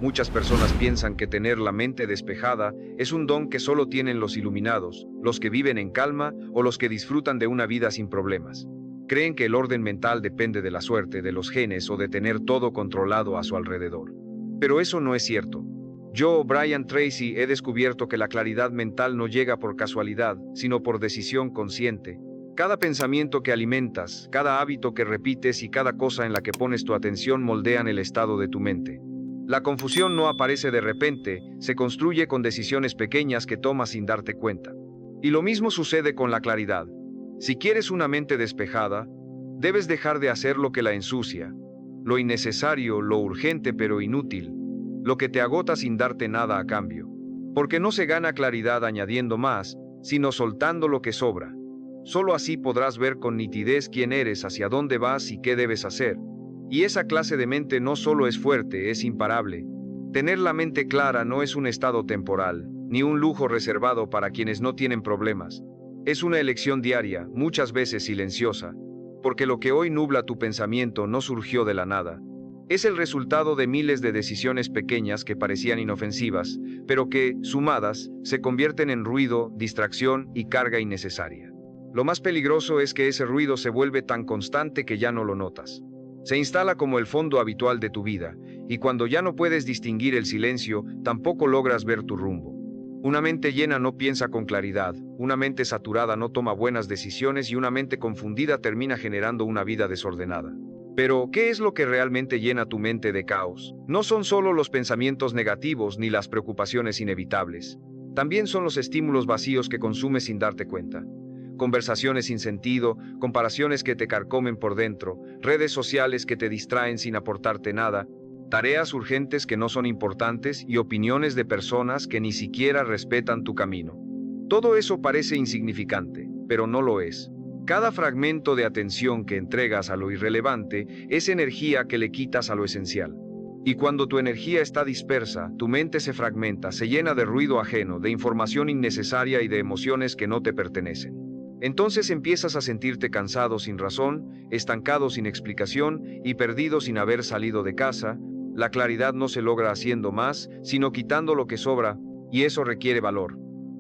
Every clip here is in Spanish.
Muchas personas piensan que tener la mente despejada es un don que solo tienen los iluminados, los que viven en calma o los que disfrutan de una vida sin problemas. Creen que el orden mental depende de la suerte, de los genes o de tener todo controlado a su alrededor. Pero eso no es cierto. Yo, Brian Tracy, he descubierto que la claridad mental no llega por casualidad, sino por decisión consciente. Cada pensamiento que alimentas, cada hábito que repites y cada cosa en la que pones tu atención moldean el estado de tu mente. La confusión no aparece de repente, se construye con decisiones pequeñas que tomas sin darte cuenta. Y lo mismo sucede con la claridad. Si quieres una mente despejada, debes dejar de hacer lo que la ensucia, lo innecesario, lo urgente pero inútil, lo que te agota sin darte nada a cambio. Porque no se gana claridad añadiendo más, sino soltando lo que sobra. Solo así podrás ver con nitidez quién eres, hacia dónde vas y qué debes hacer. Y esa clase de mente no solo es fuerte, es imparable. Tener la mente clara no es un estado temporal, ni un lujo reservado para quienes no tienen problemas. Es una elección diaria, muchas veces silenciosa, porque lo que hoy nubla tu pensamiento no surgió de la nada. Es el resultado de miles de decisiones pequeñas que parecían inofensivas, pero que, sumadas, se convierten en ruido, distracción y carga innecesaria. Lo más peligroso es que ese ruido se vuelve tan constante que ya no lo notas. Se instala como el fondo habitual de tu vida, y cuando ya no puedes distinguir el silencio, tampoco logras ver tu rumbo. Una mente llena no piensa con claridad, una mente saturada no toma buenas decisiones y una mente confundida termina generando una vida desordenada. Pero, ¿qué es lo que realmente llena tu mente de caos? No son solo los pensamientos negativos ni las preocupaciones inevitables. También son los estímulos vacíos que consumes sin darte cuenta. Conversaciones sin sentido, comparaciones que te carcomen por dentro, redes sociales que te distraen sin aportarte nada, tareas urgentes que no son importantes y opiniones de personas que ni siquiera respetan tu camino. Todo eso parece insignificante, pero no lo es. Cada fragmento de atención que entregas a lo irrelevante es energía que le quitas a lo esencial. Y cuando tu energía está dispersa, tu mente se fragmenta, se llena de ruido ajeno, de información innecesaria y de emociones que no te pertenecen. Entonces empiezas a sentirte cansado sin razón, estancado sin explicación y perdido sin haber salido de casa. La claridad no se logra haciendo más, sino quitando lo que sobra, y eso requiere valor.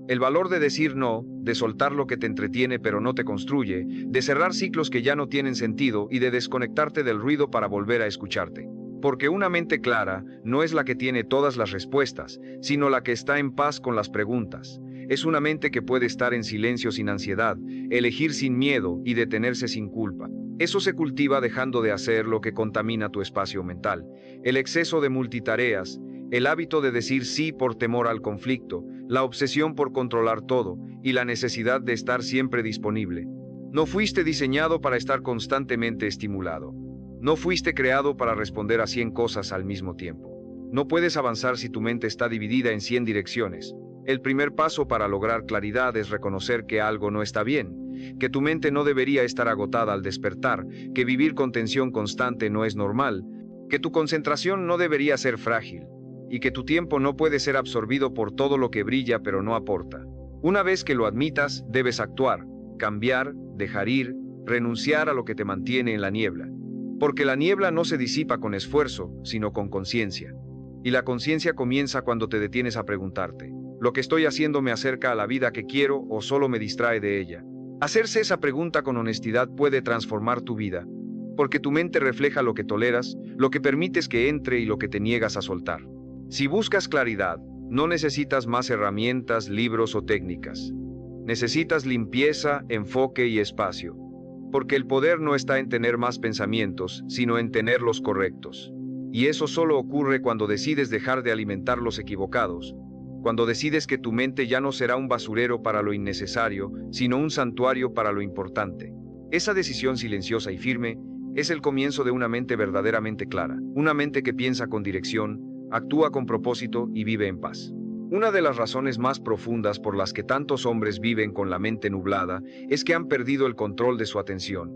El valor de decir no, de soltar lo que te entretiene pero no te construye, de cerrar ciclos que ya no tienen sentido y de desconectarte del ruido para volver a escucharte. Porque una mente clara no es la que tiene todas las respuestas, sino la que está en paz con las preguntas. Es una mente que puede estar en silencio sin ansiedad, elegir sin miedo y detenerse sin culpa. Eso se cultiva dejando de hacer lo que contamina tu espacio mental. El exceso de multitareas, el hábito de decir sí por temor al conflicto, la obsesión por controlar todo y la necesidad de estar siempre disponible. No fuiste diseñado para estar constantemente estimulado. No fuiste creado para responder a 100 cosas al mismo tiempo. No puedes avanzar si tu mente está dividida en 100 direcciones. El primer paso para lograr claridad es reconocer que algo no está bien, que tu mente no debería estar agotada al despertar, que vivir con tensión constante no es normal, que tu concentración no debería ser frágil, y que tu tiempo no puede ser absorbido por todo lo que brilla pero no aporta. Una vez que lo admitas, debes actuar, cambiar, dejar ir, renunciar a lo que te mantiene en la niebla. Porque la niebla no se disipa con esfuerzo, sino con conciencia. Y la conciencia comienza cuando te detienes a preguntarte: ¿lo que estoy haciendo me acerca a la vida que quiero o solo me distrae de ella? Hacerse esa pregunta con honestidad puede transformar tu vida, porque tu mente refleja lo que toleras, lo que permites que entre y lo que te niegas a soltar. Si buscas claridad, no necesitas más herramientas, libros o técnicas. Necesitas limpieza, enfoque y espacio, porque el poder no está en tener más pensamientos, sino en tener los correctos. Y eso solo ocurre cuando decides dejar de alimentar los equivocados, cuando decides que tu mente ya no será un basurero para lo innecesario, sino un santuario para lo importante. Esa decisión silenciosa y firme es el comienzo de una mente verdaderamente clara, una mente que piensa con dirección, actúa con propósito y vive en paz. Una de las razones más profundas por las que tantos hombres viven con la mente nublada es que han perdido el control de su atención.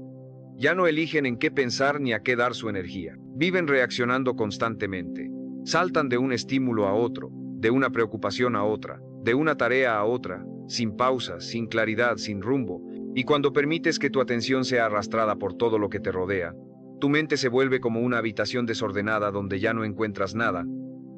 Ya no eligen en qué pensar ni a qué dar su energía. Viven reaccionando constantemente. Saltan de un estímulo a otro, de una preocupación a otra, de una tarea a otra, sin pausas, sin claridad, sin rumbo. Y cuando permites que tu atención sea arrastrada por todo lo que te rodea, tu mente se vuelve como una habitación desordenada donde ya no encuentras nada,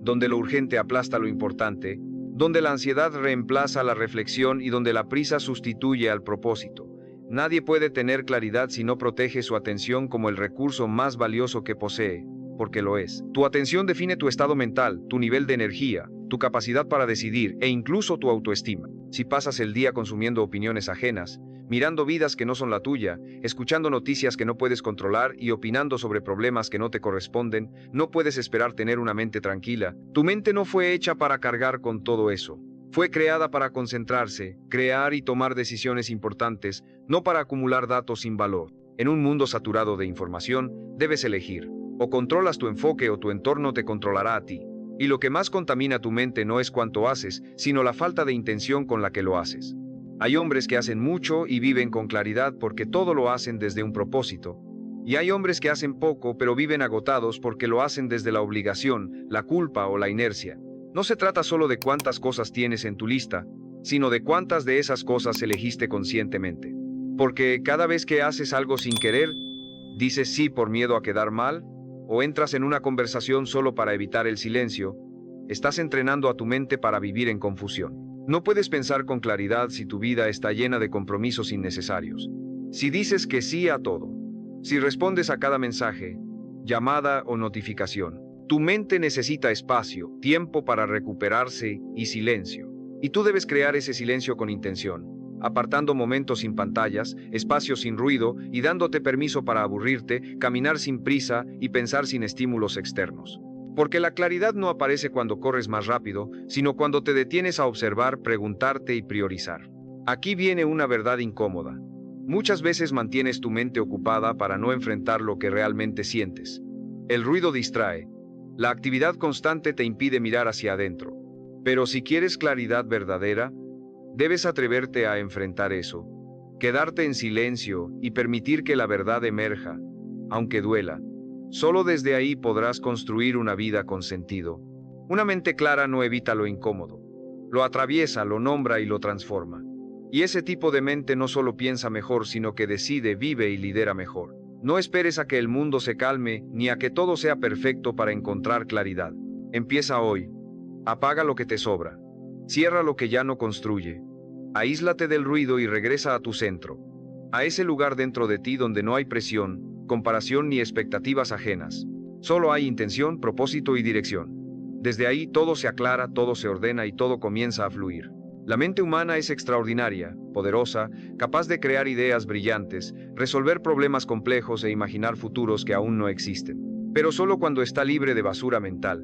donde lo urgente aplasta lo importante, donde la ansiedad reemplaza la reflexión y donde la prisa sustituye al propósito. Nadie puede tener claridad si no protege su atención como el recurso más valioso que posee, porque lo es. Tu atención define tu estado mental, tu nivel de energía, tu capacidad para decidir e incluso tu autoestima. Si pasas el día consumiendo opiniones ajenas, mirando vidas que no son la tuya, escuchando noticias que no puedes controlar y opinando sobre problemas que no te corresponden, no puedes esperar tener una mente tranquila. Tu mente no fue hecha para cargar con todo eso. Fue creada para concentrarse, crear y tomar decisiones importantes, no para acumular datos sin valor. En un mundo saturado de información, debes elegir. O controlas tu enfoque o tu entorno te controlará a ti. Y lo que más contamina tu mente no es cuánto haces, sino la falta de intención con la que lo haces. Hay hombres que hacen mucho y viven con claridad porque todo lo hacen desde un propósito. Y hay hombres que hacen poco pero viven agotados porque lo hacen desde la obligación, la culpa o la inercia. No se trata solo de cuántas cosas tienes en tu lista, sino de cuántas de esas cosas elegiste conscientemente. Porque cada vez que haces algo sin querer, dices sí por miedo a quedar mal, o entras en una conversación solo para evitar el silencio, estás entrenando a tu mente para vivir en confusión. No puedes pensar con claridad si tu vida está llena de compromisos innecesarios. Si dices que sí a todo, si respondes a cada mensaje, llamada o notificación, tu mente necesita espacio, tiempo para recuperarse y silencio. Y tú debes crear ese silencio con intención, apartando momentos sin pantallas, espacios sin ruido y dándote permiso para aburrirte, caminar sin prisa y pensar sin estímulos externos. Porque la claridad no aparece cuando corres más rápido, sino cuando te detienes a observar, preguntarte y priorizar. Aquí viene una verdad incómoda. Muchas veces mantienes tu mente ocupada para no enfrentar lo que realmente sientes. El ruido distrae. La actividad constante te impide mirar hacia adentro. Pero si quieres claridad verdadera, debes atreverte a enfrentar eso, quedarte en silencio y permitir que la verdad emerja, aunque duela. Solo desde ahí podrás construir una vida con sentido. Una mente clara no evita lo incómodo, lo atraviesa, lo nombra y lo transforma. Y ese tipo de mente no solo piensa mejor, sino que decide, vive y lidera mejor. No esperes a que el mundo se calme, ni a que todo sea perfecto para encontrar claridad. Empieza hoy. Apaga lo que te sobra. Cierra lo que ya no construye. Aíslate del ruido y regresa a tu centro. A ese lugar dentro de ti donde no hay presión, comparación ni expectativas ajenas. Solo hay intención, propósito y dirección. Desde ahí todo se aclara, todo se ordena y todo comienza a fluir. La mente humana es extraordinaria, poderosa, capaz de crear ideas brillantes, resolver problemas complejos e imaginar futuros que aún no existen. Pero solo cuando está libre de basura mental,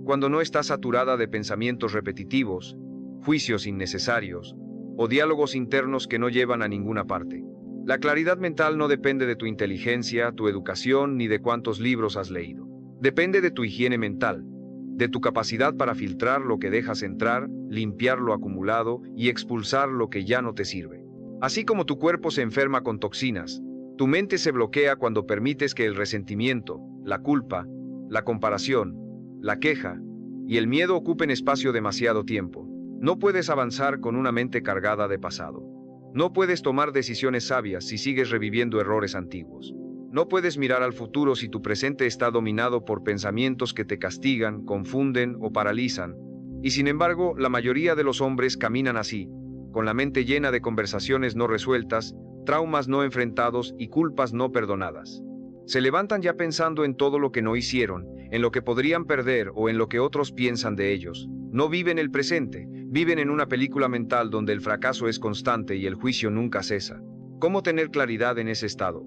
cuando no está saturada de pensamientos repetitivos, juicios innecesarios o diálogos internos que no llevan a ninguna parte. La claridad mental no depende de tu inteligencia, tu educación ni de cuántos libros has leído. Depende de tu higiene mental, de tu capacidad para filtrar lo que dejas entrar, limpiar lo acumulado y expulsar lo que ya no te sirve. Así como tu cuerpo se enferma con toxinas, tu mente se bloquea cuando permites que el resentimiento, la culpa, la comparación, la queja y el miedo ocupen espacio demasiado tiempo. No puedes avanzar con una mente cargada de pasado. No puedes tomar decisiones sabias si sigues reviviendo errores antiguos. No puedes mirar al futuro si tu presente está dominado por pensamientos que te castigan, confunden o paralizan. Y sin embargo, la mayoría de los hombres caminan así, con la mente llena de conversaciones no resueltas, traumas no enfrentados y culpas no perdonadas. Se levantan ya pensando en todo lo que no hicieron, en lo que podrían perder o en lo que otros piensan de ellos. No viven el presente, viven en una película mental donde el fracaso es constante y el juicio nunca cesa. ¿Cómo tener claridad en ese estado?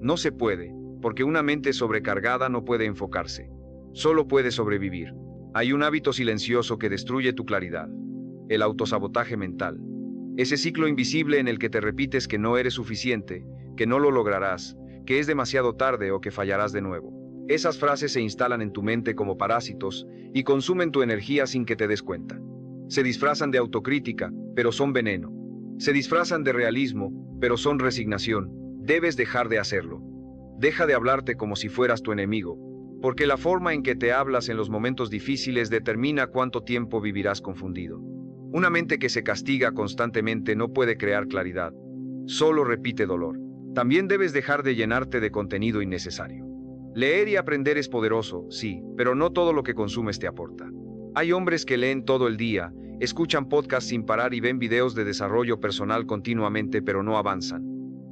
No se puede, porque una mente sobrecargada no puede enfocarse. Solo puede sobrevivir. Hay un hábito silencioso que destruye tu claridad. El autosabotaje mental. Ese ciclo invisible en el que te repites que no eres suficiente, que no lo lograrás, que es demasiado tarde o que fallarás de nuevo. Esas frases se instalan en tu mente como parásitos y consumen tu energía sin que te des cuenta. Se disfrazan de autocrítica, pero son veneno. Se disfrazan de realismo, pero son resignación. Debes dejar de hacerlo. Deja de hablarte como si fueras tu enemigo, porque la forma en que te hablas en los momentos difíciles determina cuánto tiempo vivirás confundido. Una mente que se castiga constantemente no puede crear claridad, solo repite dolor. También debes dejar de llenarte de contenido innecesario. Leer y aprender es poderoso, sí, pero no todo lo que consumes te aporta. Hay hombres que leen todo el día, escuchan podcasts sin parar y ven videos de desarrollo personal continuamente, pero no avanzan.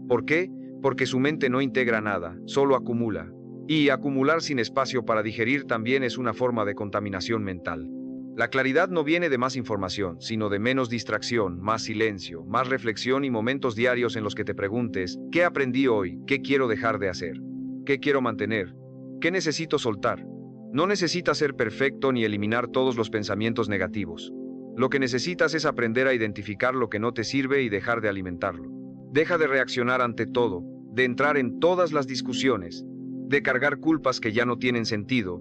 ¿Por qué? Porque su mente no integra nada, solo acumula. Y acumular sin espacio para digerir también es una forma de contaminación mental. La claridad no viene de más información, sino de menos distracción, más silencio, más reflexión y momentos diarios en los que te preguntes, ¿qué aprendí hoy? ¿Qué quiero dejar de hacer? ¿Qué quiero mantener? ¿Qué necesito soltar? No necesitas ser perfecto ni eliminar todos los pensamientos negativos. Lo que necesitas es aprender a identificar lo que no te sirve y dejar de alimentarlo. Deja de reaccionar ante todo, de entrar en todas las discusiones, de cargar culpas que ya no tienen sentido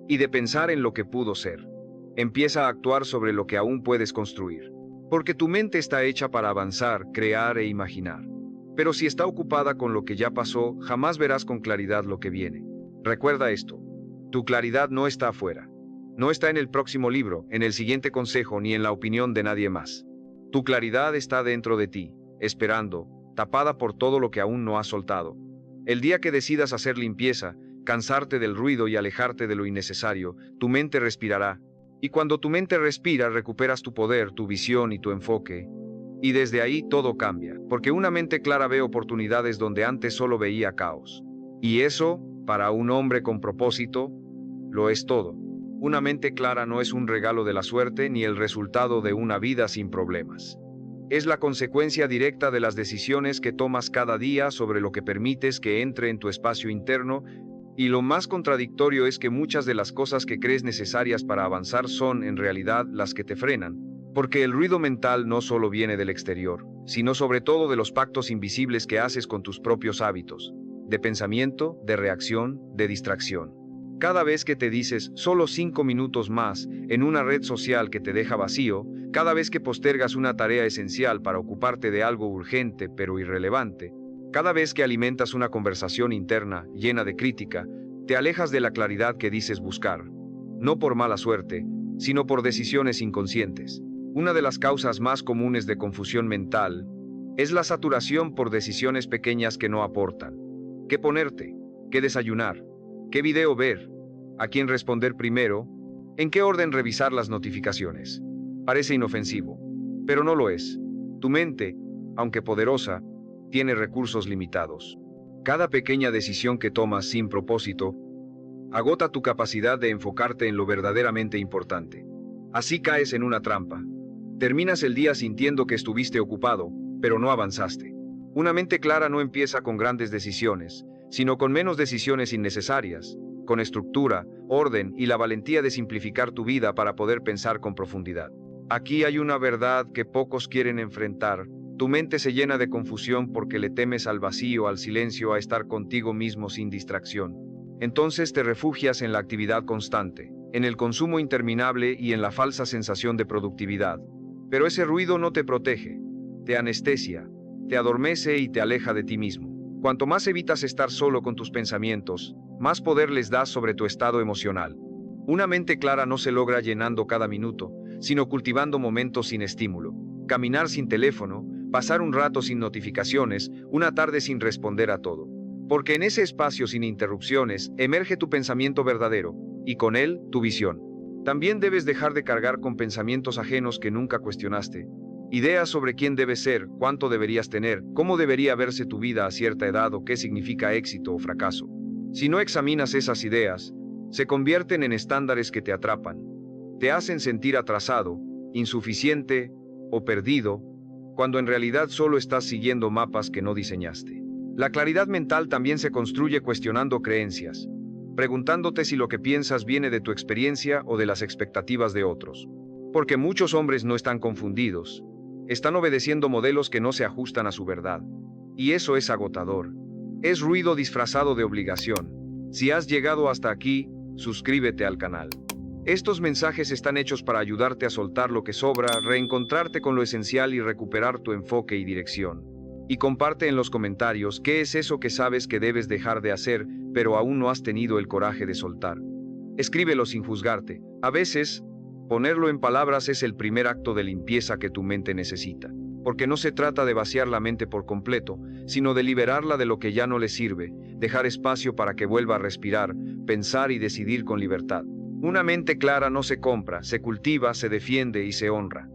y de pensar en lo que pudo ser. Empieza a actuar sobre lo que aún puedes construir. Porque tu mente está hecha para avanzar, crear e imaginar. Pero si está ocupada con lo que ya pasó, jamás verás con claridad lo que viene. Recuerda esto. Tu claridad no está afuera. No está en el próximo libro, en el siguiente consejo ni en la opinión de nadie más. Tu claridad está dentro de ti, esperando, tapada por todo lo que aún no has soltado. El día que decidas hacer limpieza, cansarte del ruido y alejarte de lo innecesario, tu mente respirará. Y cuando tu mente respira, recuperas tu poder, tu visión y tu enfoque. Y desde ahí todo cambia, porque una mente clara ve oportunidades donde antes solo veía caos. Y eso, para un hombre con propósito, lo es todo. Una mente clara no es un regalo de la suerte ni el resultado de una vida sin problemas. Es la consecuencia directa de las decisiones que tomas cada día sobre lo que permites que entre en tu espacio interno. Y lo más contradictorio es que muchas de las cosas que crees necesarias para avanzar son, en realidad, las que te frenan. Porque el ruido mental no solo viene del exterior, sino sobre todo de los pactos invisibles que haces con tus propios hábitos, de pensamiento, de reacción, de distracción. Cada vez que te dices solo 5 minutos más en una red social que te deja vacío, cada vez que postergas una tarea esencial para ocuparte de algo urgente pero irrelevante, cada vez que alimentas una conversación interna llena de crítica, te alejas de la claridad que dices buscar, no por mala suerte, sino por decisiones inconscientes. Una de las causas más comunes de confusión mental es la saturación por decisiones pequeñas que no aportan. ¿Qué ponerte? ¿Qué desayunar? ¿Qué video ver? ¿A quién responder primero? ¿En qué orden revisar las notificaciones? Parece inofensivo, pero no lo es. Tu mente, aunque poderosa, tiene recursos limitados. Cada pequeña decisión que tomas sin propósito agota tu capacidad de enfocarte en lo verdaderamente importante. Así caes en una trampa. Terminas el día sintiendo que estuviste ocupado, pero no avanzaste. Una mente clara no empieza con grandes decisiones, sino con menos decisiones innecesarias, con estructura, orden y la valentía de simplificar tu vida para poder pensar con profundidad. Aquí hay una verdad que pocos quieren enfrentar. Tu mente se llena de confusión porque le temes al vacío, al silencio, a estar contigo mismo sin distracción. Entonces te refugias en la actividad constante, en el consumo interminable y en la falsa sensación de productividad. Pero ese ruido no te protege, te anestesia, te adormece y te aleja de ti mismo. Cuanto más evitas estar solo con tus pensamientos, más poder les das sobre tu estado emocional. Una mente clara no se logra llenando cada minuto, sino cultivando momentos sin estímulo. Caminar sin teléfono, pasar un rato sin notificaciones, una tarde sin responder a todo. Porque en ese espacio sin interrupciones emerge tu pensamiento verdadero, y con él, tu visión. También debes dejar de cargar con pensamientos ajenos que nunca cuestionaste. Ideas sobre quién debes ser, cuánto deberías tener, cómo debería verse tu vida a cierta edad o qué significa éxito o fracaso. Si no examinas esas ideas, se convierten en estándares que te atrapan. Te hacen sentir atrasado, insuficiente o perdido, cuando en realidad solo estás siguiendo mapas que no diseñaste. La claridad mental también se construye cuestionando creencias, preguntándote si lo que piensas viene de tu experiencia o de las expectativas de otros. Porque muchos hombres no están confundidos, están obedeciendo modelos que no se ajustan a su verdad. Y eso es agotador. Es ruido disfrazado de obligación. Si has llegado hasta aquí, suscríbete al canal. Estos mensajes están hechos para ayudarte a soltar lo que sobra, reencontrarte con lo esencial y recuperar tu enfoque y dirección. Y comparte en los comentarios qué es eso que sabes que debes dejar de hacer, pero aún no has tenido el coraje de soltar. Escríbelo sin juzgarte. A veces, ponerlo en palabras es el primer acto de limpieza que tu mente necesita. Porque no se trata de vaciar la mente por completo, sino de liberarla de lo que ya no le sirve, dejar espacio para que vuelva a respirar, pensar y decidir con libertad. Una mente clara no se compra, se cultiva, se defiende y se honra.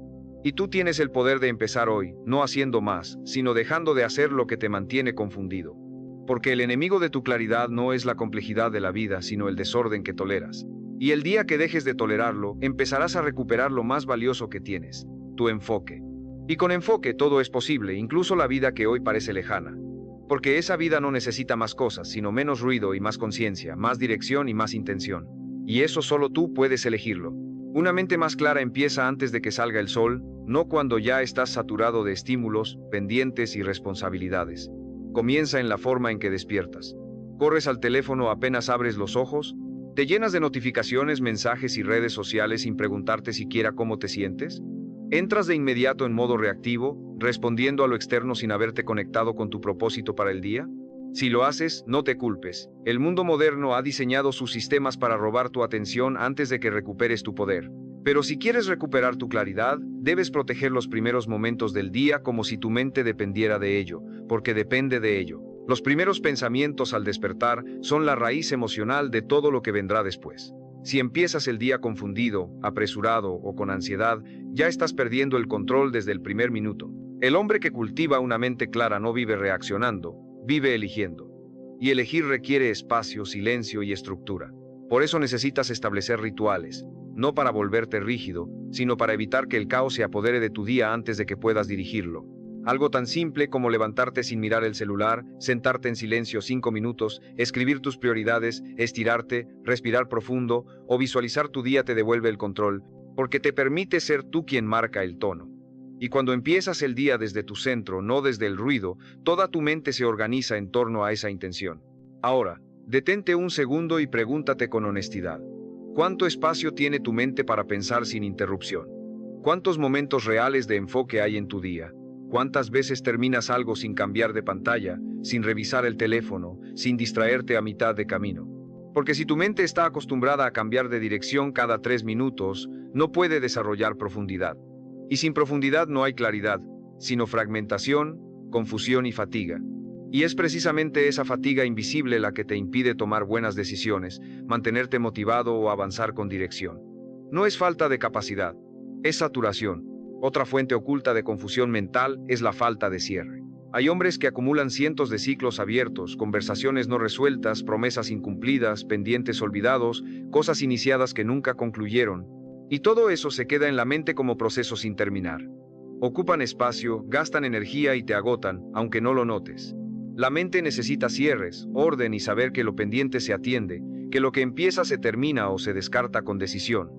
Y tú tienes el poder de empezar hoy, no haciendo más, sino dejando de hacer lo que te mantiene confundido. Porque el enemigo de tu claridad no es la complejidad de la vida, sino el desorden que toleras. Y el día que dejes de tolerarlo, empezarás a recuperar lo más valioso que tienes, tu enfoque. Y con enfoque todo es posible, incluso la vida que hoy parece lejana. Porque esa vida no necesita más cosas, sino menos ruido y más conciencia, más dirección y más intención. Y eso solo tú puedes elegirlo. Una mente más clara empieza antes de que salga el sol, no cuando ya estás saturado de estímulos, pendientes y responsabilidades. Comienza en la forma en que despiertas. Corres al teléfono apenas abres los ojos, te llenas de notificaciones, mensajes y redes sociales sin preguntarte siquiera cómo te sientes. Entras de inmediato en modo reactivo, respondiendo a lo externo sin haberte conectado con tu propósito para el día. Si lo haces, no te culpes. El mundo moderno ha diseñado sus sistemas para robar tu atención antes de que recuperes tu poder. Pero si quieres recuperar tu claridad, debes proteger los primeros momentos del día como si tu mente dependiera de ello, porque depende de ello. Los primeros pensamientos al despertar son la raíz emocional de todo lo que vendrá después. Si empiezas el día confundido, apresurado o con ansiedad, ya estás perdiendo el control desde el primer minuto. El hombre que cultiva una mente clara no vive reaccionando, vive eligiendo. Y elegir requiere espacio, silencio y estructura. Por eso necesitas establecer rituales, no para volverte rígido, sino para evitar que el caos se apodere de tu día antes de que puedas dirigirlo. Algo tan simple como levantarte sin mirar el celular, sentarte en silencio 5 minutos, escribir tus prioridades, estirarte, respirar profundo o visualizar tu día te devuelve el control, porque te permite ser tú quien marca el tono. Y cuando empiezas el día desde tu centro, no desde el ruido, toda tu mente se organiza en torno a esa intención. Ahora, detente un segundo y pregúntate con honestidad. ¿Cuánto espacio tiene tu mente para pensar sin interrupción? ¿Cuántos momentos reales de enfoque hay en tu día? ¿Cuántas veces terminas algo sin cambiar de pantalla, sin revisar el teléfono, sin distraerte a mitad de camino? Porque si tu mente está acostumbrada a cambiar de dirección cada 3 minutos, no puede desarrollar profundidad. Y sin profundidad no hay claridad, sino fragmentación, confusión y fatiga. Y es precisamente esa fatiga invisible la que te impide tomar buenas decisiones, mantenerte motivado o avanzar con dirección. No es falta de capacidad, es saturación. Otra fuente oculta de confusión mental es la falta de cierre. Hay hombres que acumulan cientos de ciclos abiertos, conversaciones no resueltas, promesas incumplidas, pendientes olvidados, cosas iniciadas que nunca concluyeron. Y todo eso se queda en la mente como proceso sin terminar. Ocupan espacio, gastan energía y te agotan, aunque no lo notes. La mente necesita cierres, orden y saber que lo pendiente se atiende, que lo que empieza se termina o se descarta con decisión.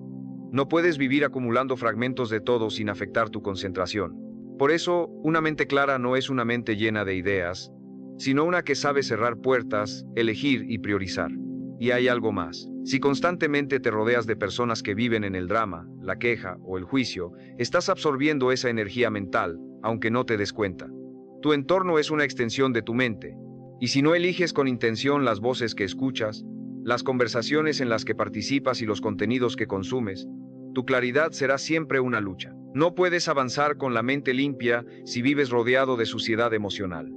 No puedes vivir acumulando fragmentos de todo sin afectar tu concentración. Por eso, una mente clara no es una mente llena de ideas, sino una que sabe cerrar puertas, elegir y priorizar. Y hay algo más. Si constantemente te rodeas de personas que viven en el drama, la queja o el juicio, estás absorbiendo esa energía mental, aunque no te des cuenta. Tu entorno es una extensión de tu mente. Y si no eliges con intención las voces que escuchas, las conversaciones en las que participas y los contenidos que consumes, tu claridad será siempre una lucha. No puedes avanzar con la mente limpia si vives rodeado de suciedad emocional.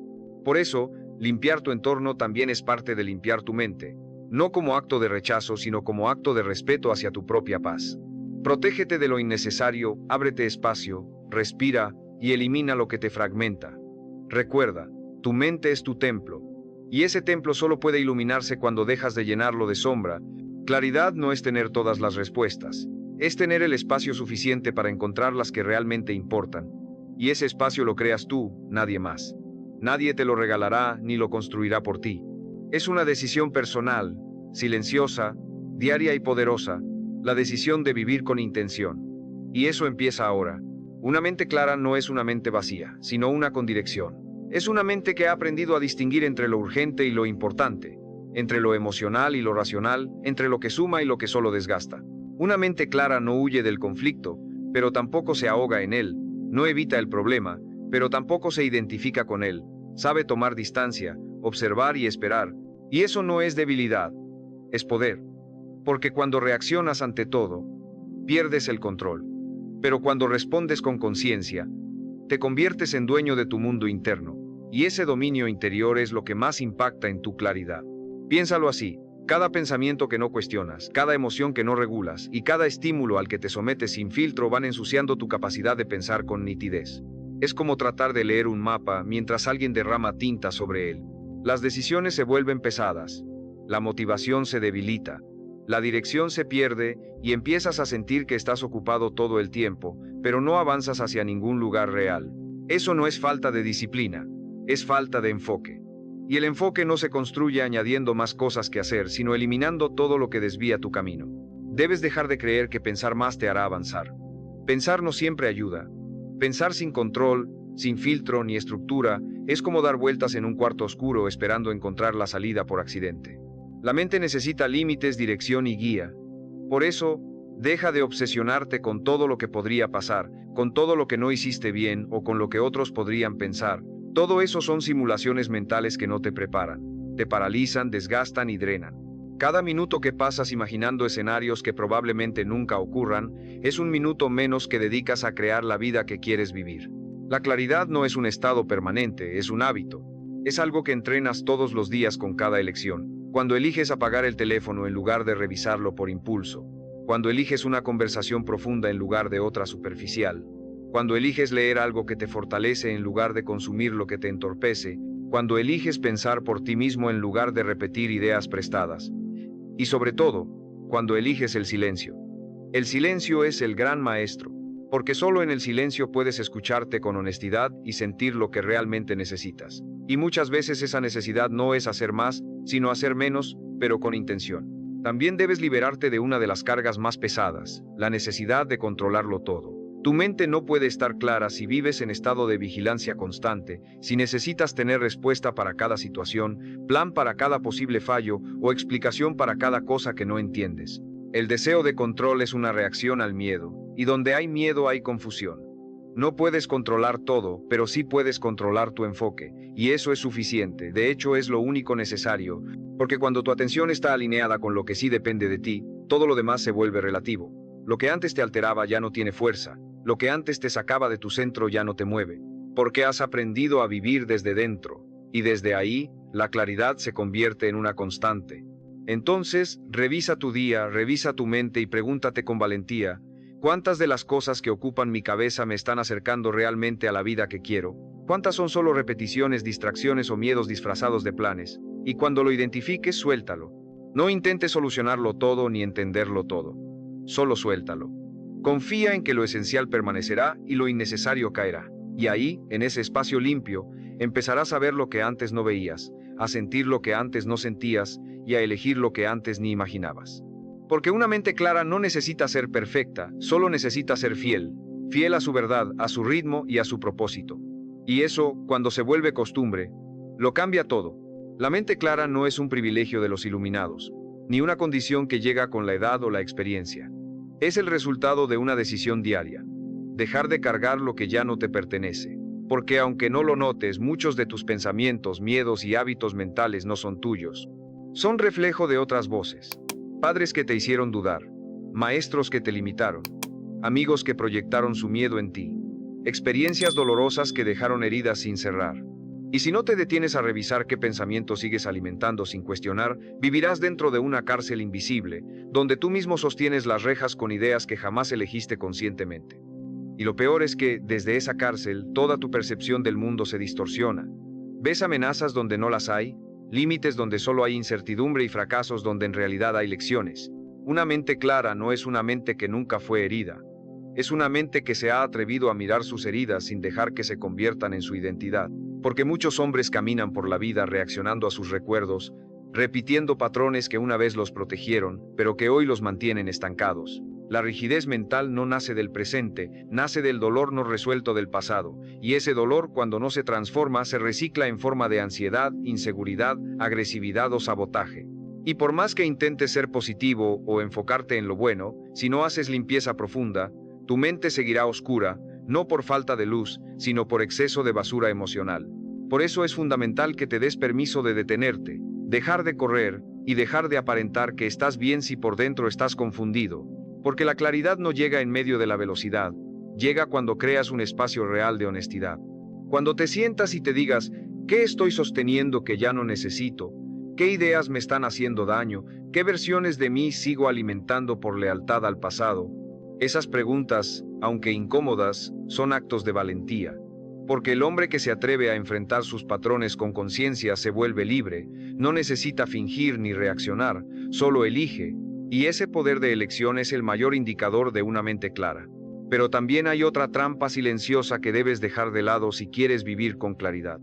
Por eso, limpiar tu entorno también es parte de limpiar tu mente, no como acto de rechazo, sino como acto de respeto hacia tu propia paz. Protégete de lo innecesario, ábrete espacio, respira y elimina lo que te fragmenta. Recuerda, tu mente es tu templo, y ese templo solo puede iluminarse cuando dejas de llenarlo de sombra. Claridad no es tener todas las respuestas. Es tener el espacio suficiente para encontrar las que realmente importan. Y ese espacio lo creas tú, nadie más. Nadie te lo regalará ni lo construirá por ti. Es una decisión personal, silenciosa, diaria y poderosa, la decisión de vivir con intención. Y eso empieza ahora. Una mente clara no es una mente vacía, sino una con dirección. Es una mente que ha aprendido a distinguir entre lo urgente y lo importante, entre lo emocional y lo racional, entre lo que suma y lo que solo desgasta. Una mente clara no huye del conflicto, pero tampoco se ahoga en él, no evita el problema, pero tampoco se identifica con él, sabe tomar distancia, observar y esperar, y eso no es debilidad, es poder. Porque cuando reaccionas ante todo, pierdes el control, pero cuando respondes con conciencia, te conviertes en dueño de tu mundo interno, y ese dominio interior es lo que más impacta en tu claridad. Piénsalo así. Cada pensamiento que no cuestionas, cada emoción que no regulas y cada estímulo al que te sometes sin filtro van ensuciando tu capacidad de pensar con nitidez. Es como tratar de leer un mapa mientras alguien derrama tinta sobre él. Las decisiones se vuelven pesadas, la motivación se debilita, la dirección se pierde y empiezas a sentir que estás ocupado todo el tiempo, pero no avanzas hacia ningún lugar real. Eso no es falta de disciplina, es falta de enfoque. Y el enfoque no se construye añadiendo más cosas que hacer, sino eliminando todo lo que desvía tu camino. Debes dejar de creer que pensar más te hará avanzar. Pensar no siempre ayuda. Pensar sin control, sin filtro ni estructura, es como dar vueltas en un cuarto oscuro esperando encontrar la salida por accidente. La mente necesita límites, dirección y guía. Por eso, deja de obsesionarte con todo lo que podría pasar, con todo lo que no hiciste bien o con lo que otros podrían pensar. Todo eso son simulaciones mentales que no te preparan, te paralizan, desgastan y drenan. Cada minuto que pasas imaginando escenarios que probablemente nunca ocurran, es un minuto menos que dedicas a crear la vida que quieres vivir. La claridad no es un estado permanente, es un hábito. Es algo que entrenas todos los días con cada elección. Cuando eliges apagar el teléfono en lugar de revisarlo por impulso. Cuando eliges una conversación profunda en lugar de otra superficial. Cuando eliges leer algo que te fortalece en lugar de consumir lo que te entorpece, cuando eliges pensar por ti mismo en lugar de repetir ideas prestadas. Y sobre todo, cuando eliges el silencio. El silencio es el gran maestro, porque solo en el silencio puedes escucharte con honestidad y sentir lo que realmente necesitas. Y muchas veces esa necesidad no es hacer más, sino hacer menos, pero con intención. También debes liberarte de una de las cargas más pesadas, la necesidad de controlarlo todo. Tu mente no puede estar clara si vives en estado de vigilancia constante, si necesitas tener respuesta para cada situación, plan para cada posible fallo o explicación para cada cosa que no entiendes. El deseo de control es una reacción al miedo, y donde hay miedo hay confusión. No puedes controlar todo, pero sí puedes controlar tu enfoque, y eso es suficiente, de hecho es lo único necesario, porque cuando tu atención está alineada con lo que sí depende de ti, todo lo demás se vuelve relativo. Lo que antes te alteraba ya no tiene fuerza. Lo que antes te sacaba de tu centro ya no te mueve, porque has aprendido a vivir desde dentro, y desde ahí, la claridad se convierte en una constante. Entonces, revisa tu día, revisa tu mente y pregúntate con valentía, ¿cuántas de las cosas que ocupan mi cabeza me están acercando realmente a la vida que quiero? ¿Cuántas son solo repeticiones, distracciones o miedos disfrazados de planes? Y cuando lo identifiques, suéltalo. No intentes solucionarlo todo ni entenderlo todo. Solo suéltalo. Confía en que lo esencial permanecerá y lo innecesario caerá. Y ahí, en ese espacio limpio, empezarás a ver lo que antes no veías, a sentir lo que antes no sentías y a elegir lo que antes ni imaginabas. Porque una mente clara no necesita ser perfecta, solo necesita ser fiel, fiel a su verdad, a su ritmo y a su propósito. Y eso, cuando se vuelve costumbre, lo cambia todo. La mente clara no es un privilegio de los iluminados, ni una condición que llega con la edad o la experiencia. Es el resultado de una decisión diaria. Dejar de cargar lo que ya no te pertenece. Porque aunque no lo notes, muchos de tus pensamientos, miedos y hábitos mentales no son tuyos. Son reflejo de otras voces. Padres que te hicieron dudar. Maestros que te limitaron. Amigos que proyectaron su miedo en ti. Experiencias dolorosas que dejaron heridas sin cerrar. Y si no te detienes a revisar qué pensamiento sigues alimentando sin cuestionar, vivirás dentro de una cárcel invisible, donde tú mismo sostienes las rejas con ideas que jamás elegiste conscientemente. Y lo peor es que, desde esa cárcel, toda tu percepción del mundo se distorsiona. Ves amenazas donde no las hay, límites donde solo hay incertidumbre y fracasos donde en realidad hay lecciones. Una mente clara no es una mente que nunca fue herida. Es una mente que se ha atrevido a mirar sus heridas sin dejar que se conviertan en su identidad. Porque muchos hombres caminan por la vida reaccionando a sus recuerdos, repitiendo patrones que una vez los protegieron, pero que hoy los mantienen estancados. La rigidez mental no nace del presente, nace del dolor no resuelto del pasado, y ese dolor, cuando no se transforma, se recicla en forma de ansiedad, inseguridad, agresividad o sabotaje. Y por más que intentes ser positivo o enfocarte en lo bueno, si no haces limpieza profunda, tu mente seguirá oscura, no por falta de luz, sino por exceso de basura emocional. Por eso es fundamental que te des permiso de detenerte, dejar de correr y dejar de aparentar que estás bien si por dentro estás confundido. Porque la claridad no llega en medio de la velocidad, llega cuando creas un espacio real de honestidad. Cuando te sientas y te digas, ¿qué estoy sosteniendo que ya no necesito? ¿Qué ideas me están haciendo daño? ¿Qué versiones de mí sigo alimentando por lealtad al pasado? Esas preguntas, aunque incómodas, son actos de valentía. Porque el hombre que se atreve a enfrentar sus patrones con conciencia se vuelve libre, no necesita fingir ni reaccionar, solo elige, y ese poder de elección es el mayor indicador de una mente clara. Pero también hay otra trampa silenciosa que debes dejar de lado si quieres vivir con claridad: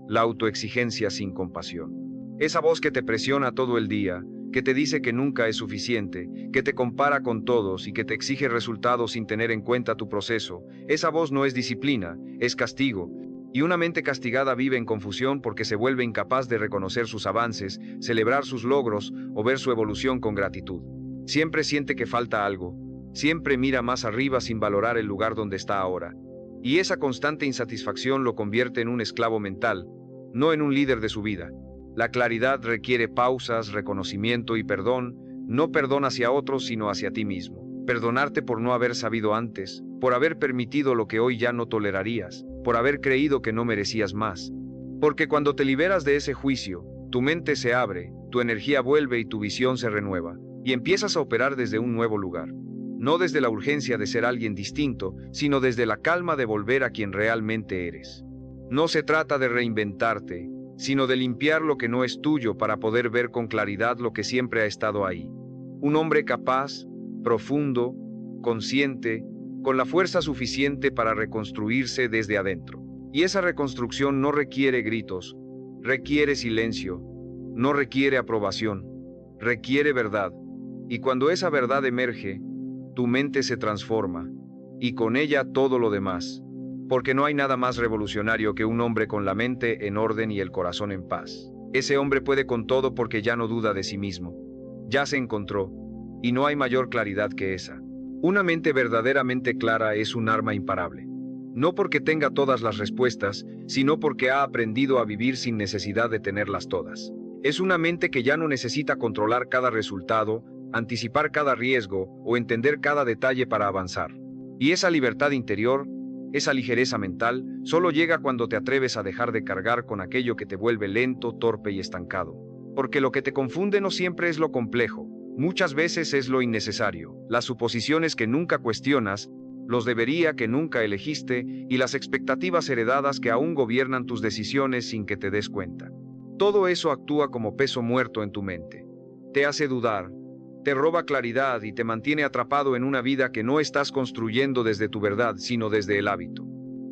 la autoexigencia sin compasión. Esa voz que te presiona todo el día, que te dice que nunca es suficiente, que te compara con todos y que te exige resultados sin tener en cuenta tu proceso, esa voz no es disciplina, es castigo. Y una mente castigada vive en confusión porque se vuelve incapaz de reconocer sus avances, celebrar sus logros o ver su evolución con gratitud. Siempre siente que falta algo, siempre mira más arriba sin valorar el lugar donde está ahora. Y esa constante insatisfacción lo convierte en un esclavo mental, no en un líder de su vida. La claridad requiere pausas, reconocimiento y perdón, no perdón hacia otros sino hacia ti mismo. Perdonarte por no haber sabido antes, por haber permitido lo que hoy ya no tolerarías, por haber creído que no merecías más. Porque cuando te liberas de ese juicio, tu mente se abre, tu energía vuelve y tu visión se renueva, y empiezas a operar desde un nuevo lugar. No desde la urgencia de ser alguien distinto, sino desde la calma de volver a quien realmente eres. No se trata de reinventarte, sino de limpiar lo que no es tuyo para poder ver con claridad lo que siempre ha estado ahí. Un hombre capaz, profundo, consciente, con la fuerza suficiente para reconstruirse desde adentro. Y esa reconstrucción no requiere gritos, requiere silencio, no requiere aprobación, requiere verdad. Y cuando esa verdad emerge, tu mente se transforma, y con ella todo lo demás. Porque no hay nada más revolucionario que un hombre con la mente en orden y el corazón en paz. Ese hombre puede con todo porque ya no duda de sí mismo. Ya se encontró, y no hay mayor claridad que esa. Una mente verdaderamente clara es un arma imparable. No porque tenga todas las respuestas, sino porque ha aprendido a vivir sin necesidad de tenerlas todas. Es una mente que ya no necesita controlar cada resultado, anticipar cada riesgo o entender cada detalle para avanzar. Y esa libertad interior, esa ligereza mental, solo llega cuando te atreves a dejar de cargar con aquello que te vuelve lento, torpe y estancado. Porque lo que te confunde no siempre es lo complejo, muchas veces es lo innecesario, las suposiciones que nunca cuestionas, los debería que nunca elegiste y las expectativas heredadas que aún gobiernan tus decisiones sin que te des cuenta. Todo eso actúa como peso muerto en tu mente. Te hace dudar, te roba claridad y te mantiene atrapado en una vida que no estás construyendo desde tu verdad, sino desde el hábito.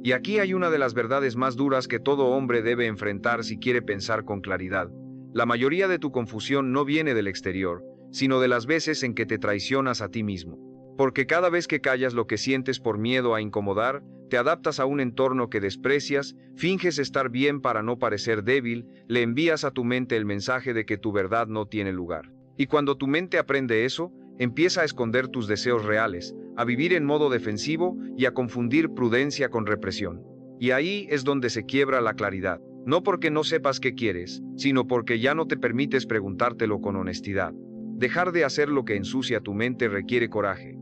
Y aquí hay una de las verdades más duras que todo hombre debe enfrentar si quiere pensar con claridad. La mayoría de tu confusión no viene del exterior, sino de las veces en que te traicionas a ti mismo. Porque cada vez que callas lo que sientes por miedo a incomodar, te adaptas a un entorno que desprecias, finges estar bien para no parecer débil, le envías a tu mente el mensaje de que tu verdad no tiene lugar. Y cuando tu mente aprende eso, empieza a esconder tus deseos reales, a vivir en modo defensivo y a confundir prudencia con represión. Y ahí es donde se quiebra la claridad. No porque no sepas qué quieres, sino porque ya no te permites preguntártelo con honestidad. Dejar de hacer lo que ensucia tu mente requiere coraje.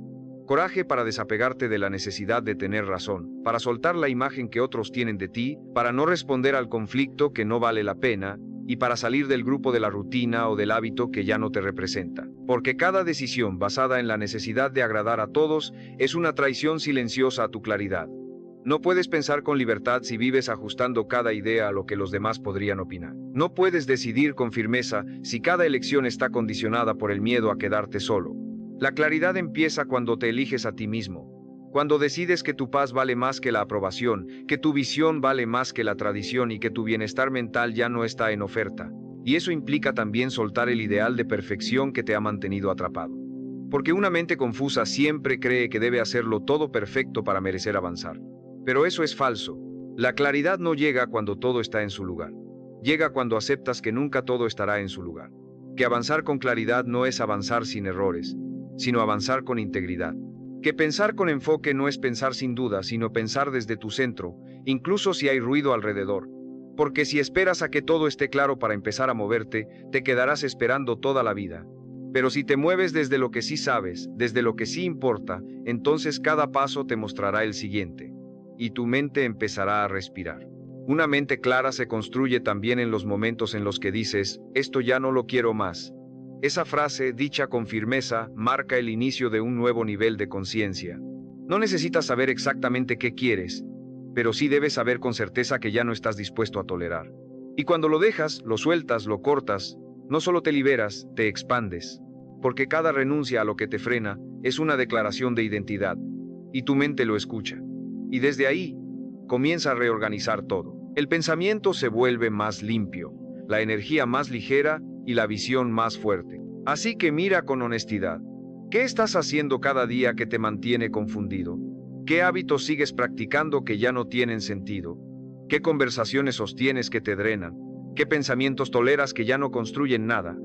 Coraje para desapegarte de la necesidad de tener razón, para soltar la imagen que otros tienen de ti, para no responder al conflicto que no vale la pena, y para salir del grupo de la rutina o del hábito que ya no te representa. Porque cada decisión basada en la necesidad de agradar a todos es una traición silenciosa a tu claridad. No puedes pensar con libertad si vives ajustando cada idea a lo que los demás podrían opinar. No puedes decidir con firmeza si cada elección está condicionada por el miedo a quedarte solo. La claridad empieza cuando te eliges a ti mismo. Cuando decides que tu paz vale más que la aprobación, que tu visión vale más que la tradición y que tu bienestar mental ya no está en oferta. Y eso implica también soltar el ideal de perfección que te ha mantenido atrapado. Porque una mente confusa siempre cree que debe hacerlo todo perfecto para merecer avanzar. Pero eso es falso. La claridad no llega cuando todo está en su lugar. Llega cuando aceptas que nunca todo estará en su lugar. Que avanzar con claridad no es avanzar sin errores, sino avanzar con integridad. Que pensar con enfoque no es pensar sin duda, sino pensar desde tu centro, incluso si hay ruido alrededor. Porque si esperas a que todo esté claro para empezar a moverte, te quedarás esperando toda la vida. Pero si te mueves desde lo que sí sabes, desde lo que sí importa, entonces cada paso te mostrará el siguiente. Y tu mente empezará a respirar. Una mente clara se construye también en los momentos en los que dices, esto ya no lo quiero más. Esa frase, dicha con firmeza, marca el inicio de un nuevo nivel de conciencia. No necesitas saber exactamente qué quieres, pero sí debes saber con certeza que ya no estás dispuesto a tolerar. Y cuando lo dejas, lo sueltas, lo cortas, no solo te liberas, te expandes. Porque cada renuncia a lo que te frena es una declaración de identidad, y tu mente lo escucha. Y desde ahí, comienza a reorganizar todo. El pensamiento se vuelve más limpio, la energía más ligera y la visión más fuerte. Así que mira con honestidad. ¿Qué estás haciendo cada día que te mantiene confundido? ¿Qué hábitos sigues practicando que ya no tienen sentido? ¿Qué conversaciones sostienes que te drenan? ¿Qué pensamientos toleras que ya no construyen nada?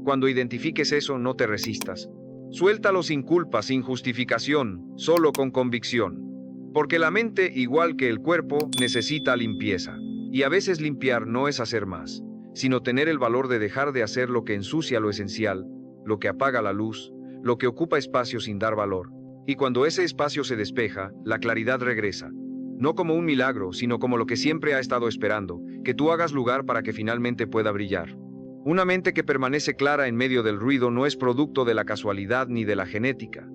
Cuando identifiques eso, no te resistas. Suéltalo sin culpa, sin justificación, solo con convicción. Porque la mente, igual que el cuerpo, necesita limpieza. Y a veces limpiar no es hacer más, sino tener el valor de dejar de hacer lo que ensucia lo esencial, lo que apaga la luz, lo que ocupa espacio sin dar valor. Y cuando ese espacio se despeja, la claridad regresa. No como un milagro, sino como lo que siempre ha estado esperando, que tú hagas lugar para que finalmente pueda brillar. Una mente que permanece clara en medio del ruido no es producto de la casualidad ni de la genética.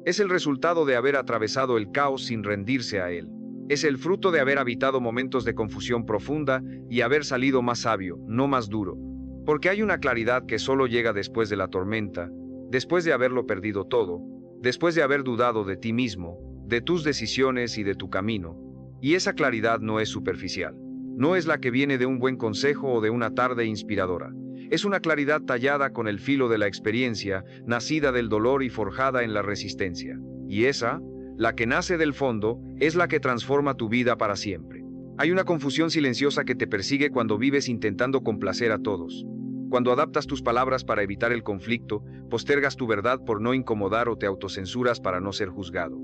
Es el resultado de haber atravesado el caos sin rendirse a él. Es el fruto de haber habitado momentos de confusión profunda y haber salido más sabio, no más duro. Porque hay una claridad que solo llega después de la tormenta, después de haberlo perdido todo, después de haber dudado de ti mismo, de tus decisiones y de tu camino. Y esa claridad no es superficial. No es la que viene de un buen consejo o de una tarde inspiradora. Es una claridad tallada con el filo de la experiencia, nacida del dolor y forjada en la resistencia. Y esa, la que nace del fondo, es la que transforma tu vida para siempre. Hay una confusión silenciosa que te persigue cuando vives intentando complacer a todos. Cuando adaptas tus palabras para evitar el conflicto, postergas tu verdad por no incomodar o te autocensuras para no ser juzgado.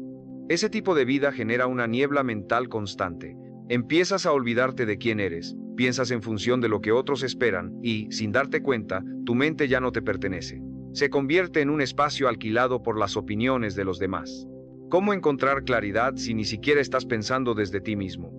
Ese tipo de vida genera una niebla mental constante. Empiezas a olvidarte de quién eres, piensas en función de lo que otros esperan y, sin darte cuenta, tu mente ya no te pertenece. Se convierte en un espacio alquilado por las opiniones de los demás. ¿Cómo encontrar claridad si ni siquiera estás pensando desde ti mismo?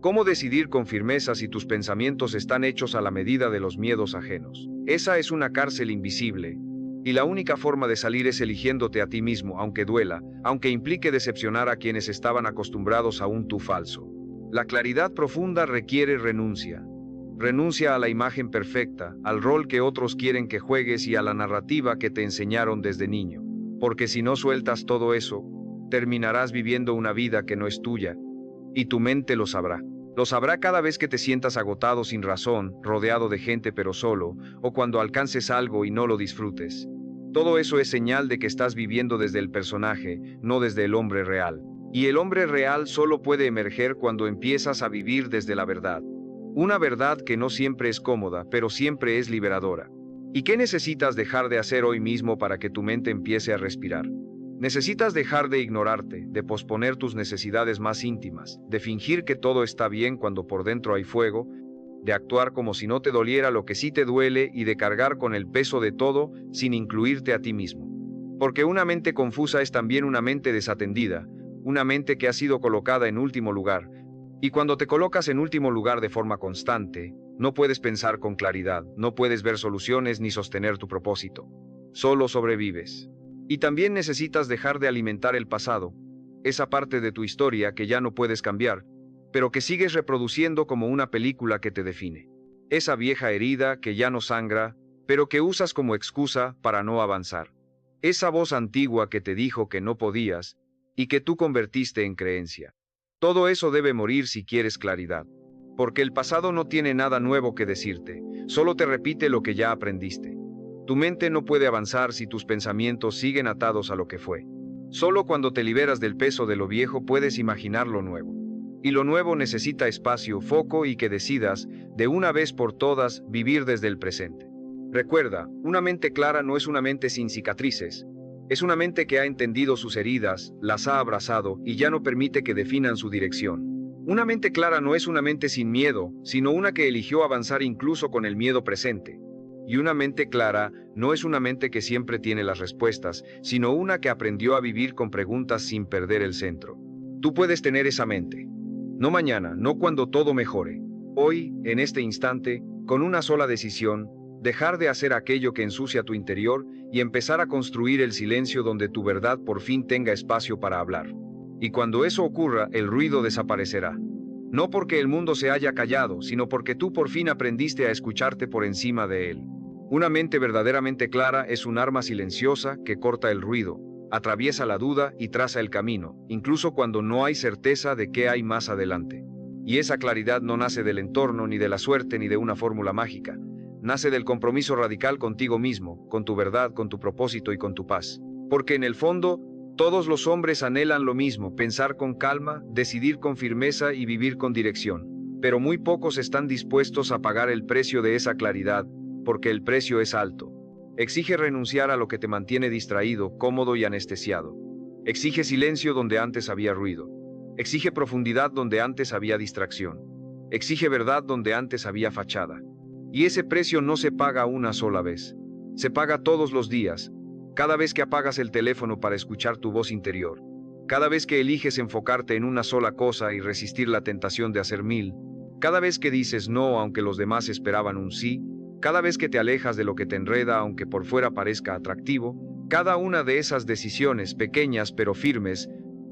¿Cómo decidir con firmeza si tus pensamientos están hechos a la medida de los miedos ajenos? Esa es una cárcel invisible, y la única forma de salir es eligiéndote a ti mismo, aunque duela, aunque implique decepcionar a quienes estaban acostumbrados a un tú falso. La claridad profunda requiere renuncia. Renuncia a la imagen perfecta, al rol que otros quieren que juegues y a la narrativa que te enseñaron desde niño. Porque si no sueltas todo eso, terminarás viviendo una vida que no es tuya. Y tu mente lo sabrá. Lo sabrá cada vez que te sientas agotado sin razón, rodeado de gente pero solo, o cuando alcances algo y no lo disfrutes. Todo eso es señal de que estás viviendo desde el personaje, no desde el hombre real. Y el hombre real solo puede emerger cuando empiezas a vivir desde la verdad. Una verdad que no siempre es cómoda, pero siempre es liberadora. ¿Y qué necesitas dejar de hacer hoy mismo para que tu mente empiece a respirar? Necesitas dejar de ignorarte, de posponer tus necesidades más íntimas, de fingir que todo está bien cuando por dentro hay fuego, de actuar como si no te doliera lo que sí te duele y de cargar con el peso de todo sin incluirte a ti mismo. Porque una mente confusa es también una mente desatendida, una mente que ha sido colocada en último lugar. Y cuando te colocas en último lugar de forma constante, no puedes pensar con claridad, no puedes ver soluciones ni sostener tu propósito. Solo sobrevives. Y también necesitas dejar de alimentar el pasado, esa parte de tu historia que ya no puedes cambiar, pero que sigues reproduciendo como una película que te define. Esa vieja herida que ya no sangra, pero que usas como excusa para no avanzar. Esa voz antigua que te dijo que no podías y que tú convertiste en creencia. Todo eso debe morir si quieres claridad. Porque el pasado no tiene nada nuevo que decirte, solo te repite lo que ya aprendiste. Tu mente no puede avanzar si tus pensamientos siguen atados a lo que fue. Solo cuando te liberas del peso de lo viejo puedes imaginar lo nuevo. Y lo nuevo necesita espacio, foco y que decidas, de una vez por todas, vivir desde el presente. Recuerda, una mente clara no es una mente sin cicatrices. Es una mente que ha entendido sus heridas, las ha abrazado y ya no permite que definan su dirección. Una mente clara no es una mente sin miedo, sino una que eligió avanzar incluso con el miedo presente. Y una mente clara no es una mente que siempre tiene las respuestas, sino una que aprendió a vivir con preguntas sin perder el centro. Tú puedes tener esa mente. No mañana, no cuando todo mejore. Hoy, en este instante, con una sola decisión, dejar de hacer aquello que ensucia tu interior y empezar a construir el silencio donde tu verdad por fin tenga espacio para hablar. Y cuando eso ocurra, el ruido desaparecerá. No porque el mundo se haya callado, sino porque tú por fin aprendiste a escucharte por encima de él. Una mente verdaderamente clara es un arma silenciosa que corta el ruido, atraviesa la duda y traza el camino, incluso cuando no hay certeza de qué hay más adelante. Y esa claridad no nace del entorno, ni de la suerte, ni de una fórmula mágica. Nace del compromiso radical contigo mismo, con tu verdad, con tu propósito y con tu paz. Porque en el fondo, todos los hombres anhelan lo mismo: pensar con calma, decidir con firmeza y vivir con dirección. Pero muy pocos están dispuestos a pagar el precio de esa claridad, porque el precio es alto. Exige renunciar a lo que te mantiene distraído, cómodo y anestesiado. Exige silencio donde antes había ruido. Exige profundidad donde antes había distracción. Exige verdad donde antes había fachada. Y ese precio no se paga una sola vez. Se paga todos los días, cada vez que apagas el teléfono para escuchar tu voz interior. Cada vez que eliges enfocarte en una sola cosa y resistir la tentación de hacer mil. Cada vez que dices no aunque los demás esperaban un sí. Cada vez que te alejas de lo que te enreda aunque por fuera parezca atractivo. Cada una de esas decisiones, pequeñas pero firmes,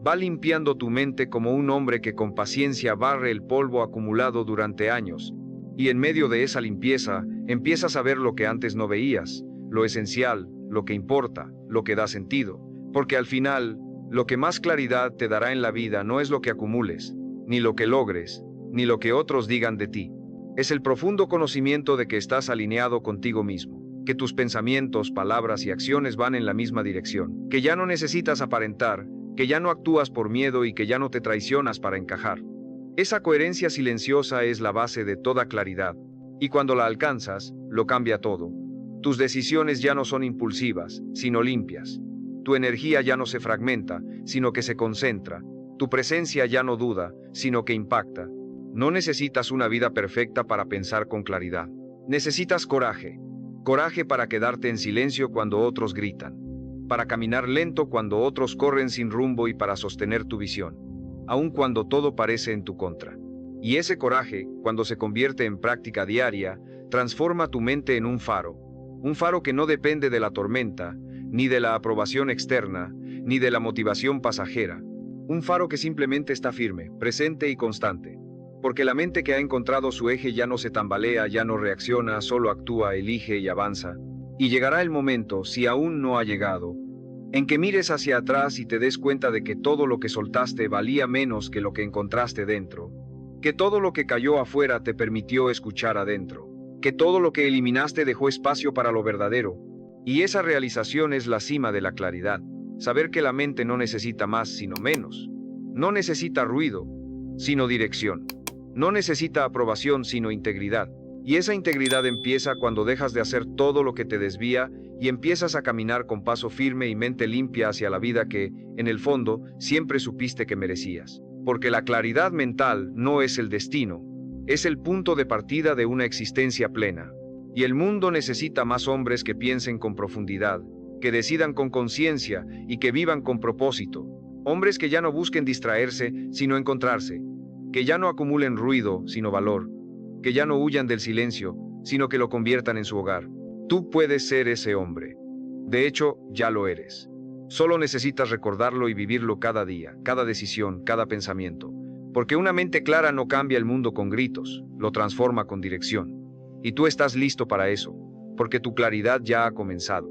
va limpiando tu mente como un hombre que con paciencia barre el polvo acumulado durante años. Y en medio de esa limpieza, empiezas a ver lo que antes no veías, lo esencial, lo que importa, lo que da sentido. Porque al final, lo que más claridad te dará en la vida no es lo que acumules, ni lo que logres, ni lo que otros digan de ti. Es el profundo conocimiento de que estás alineado contigo mismo, que tus pensamientos, palabras y acciones van en la misma dirección, que ya no necesitas aparentar, que ya no actúas por miedo y que ya no te traicionas para encajar. Esa coherencia silenciosa es la base de toda claridad, y cuando la alcanzas, lo cambia todo. Tus decisiones ya no son impulsivas, sino limpias. Tu energía ya no se fragmenta, sino que se concentra. Tu presencia ya no duda, sino que impacta. No necesitas una vida perfecta para pensar con claridad. Necesitas coraje. Coraje para quedarte en silencio cuando otros gritan. Para caminar lento cuando otros corren sin rumbo y para sostener tu visión, aun cuando todo parece en tu contra. Y ese coraje, cuando se convierte en práctica diaria, transforma tu mente en un faro que no depende de la tormenta, ni de la aprobación externa, ni de la motivación pasajera. Un faro que simplemente está firme, presente y constante. Porque la mente que ha encontrado su eje ya no se tambalea, ya no reacciona, solo actúa, elige y avanza. Y llegará el momento, si aún no ha llegado, en que mires hacia atrás y te des cuenta de que todo lo que soltaste valía menos que lo que encontraste dentro, que todo lo que cayó afuera te permitió escuchar adentro, que todo lo que eliminaste dejó espacio para lo verdadero. Y esa realización es la cima de la claridad, saber que la mente no necesita más sino menos, no necesita ruido, sino dirección, no necesita aprobación sino integridad. Y esa integridad empieza cuando dejas de hacer todo lo que te desvía y empiezas a caminar con paso firme y mente limpia hacia la vida que, en el fondo, siempre supiste que merecías. Porque la claridad mental no es el destino, es el punto de partida de una existencia plena. Y el mundo necesita más hombres que piensen con profundidad, que decidan con conciencia y que vivan con propósito. Hombres que ya no busquen distraerse, sino encontrarse. Que ya no acumulen ruido, sino valor. Que ya no huyan del silencio, sino que lo conviertan en su hogar. Tú puedes ser ese hombre. De hecho, ya lo eres. Solo necesitas recordarlo y vivirlo cada día, cada decisión, cada pensamiento. Porque una mente clara no cambia el mundo con gritos, lo transforma con dirección. Y tú estás listo para eso, porque tu claridad ya ha comenzado.